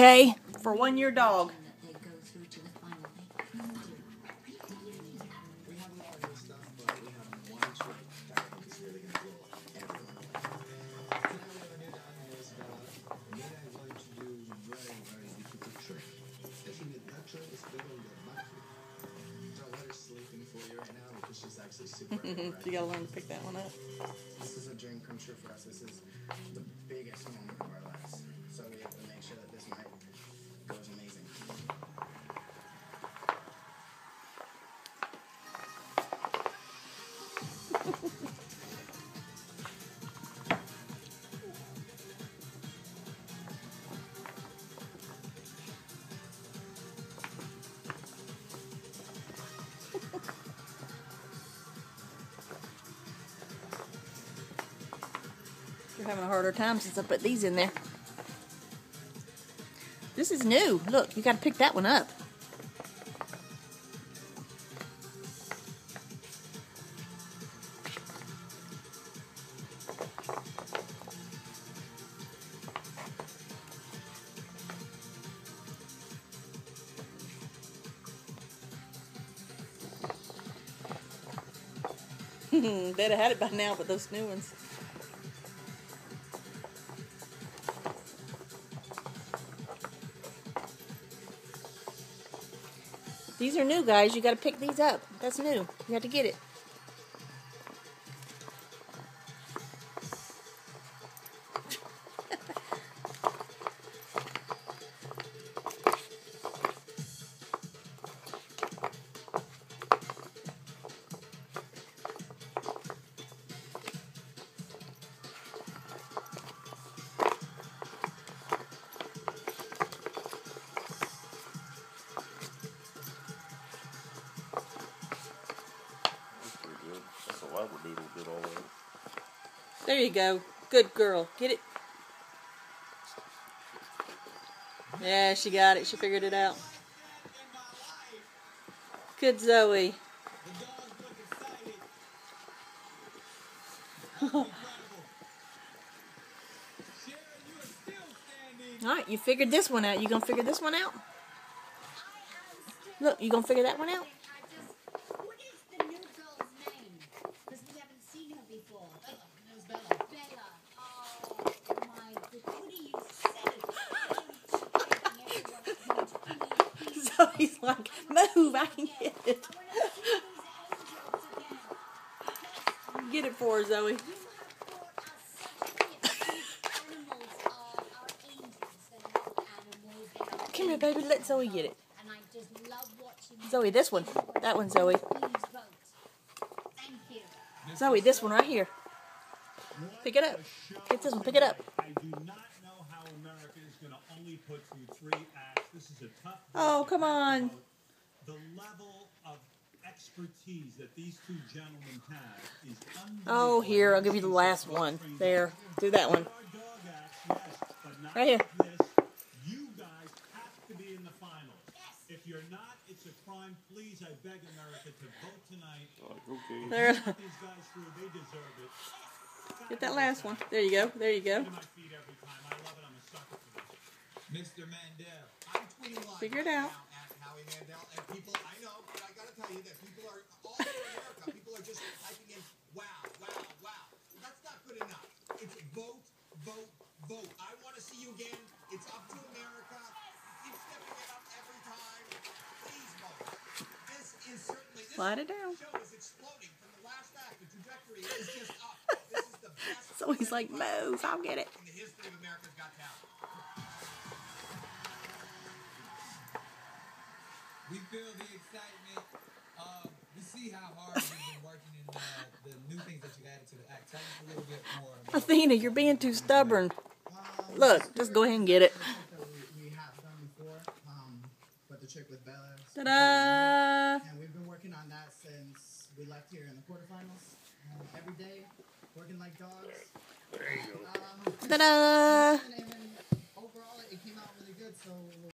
okay? For 1 year dog. You gotta learn to pick that one up. This is a dream come true for us. This is the biggest moment of our lives. So we have to make sure that this night goes amazing. You're having a harder time since I put these in there. This is new. Look, you gotta pick that one up. They'd have had it by now, but those new ones. These are new, guys. You got to pick these up. That's new. You have to get it. There you go. Good girl. Get it. Yeah, she got it. She figured it out. Good Zoe. Alright, you figured this one out. You gonna figure this one out? Look, you gonna figure that one out? What is the new girl's name? Because we haven't seen her before. Bella. Bella. Oh my goodness. You said it. Zoe's like, move, I can get it. Get it for her, Zoe. Come here, baby. Let Zoe get it. Zoe, this one. That one, Zoe. Zoe, this one right here. Pick it up. Get this one. Pick it up. I do not know how America is going to only put through 3 acts. This is a tough. Oh, come on. The level of expertise that these two gentlemen have is unbelievable. Oh, here. I'll give you the last one. There. Do that one. Right here. You guys have to be in the finals. If you're not, it's a crime. Please, I beg America to vote tonight. Okay. There. These guys through, they deserve it. Get that last one. There you go. There you go. My feet every time. I love it. I'm a sucker for this. Mr. Mandel, I'm 21. Figure it out. Now at Howie Mandel, and people, I know, but I gotta tell you that people are all over America. People are just typing in, wow, wow, wow. That's not good enough. It's vote, vote, vote. I want to see you again. It's up to America. Keep stepping it up every time. Please vote. This is certainly Slide it down. show is exploding from the last act. The trajectory is just up. This is the best. So he's like, move. I'll get it. in the history of America's Got Talent. We feel the excitement. We see how hard you've been working in the new things that you added to the act. Tell us a little bit more about Athena, you're being too stubborn. Look, just go ahead and get it. We have done before, but the trick with Bella. Ta-da! And we've been working on that since we left here in the quarterfinals. Every day, working like dogs. Ta-da!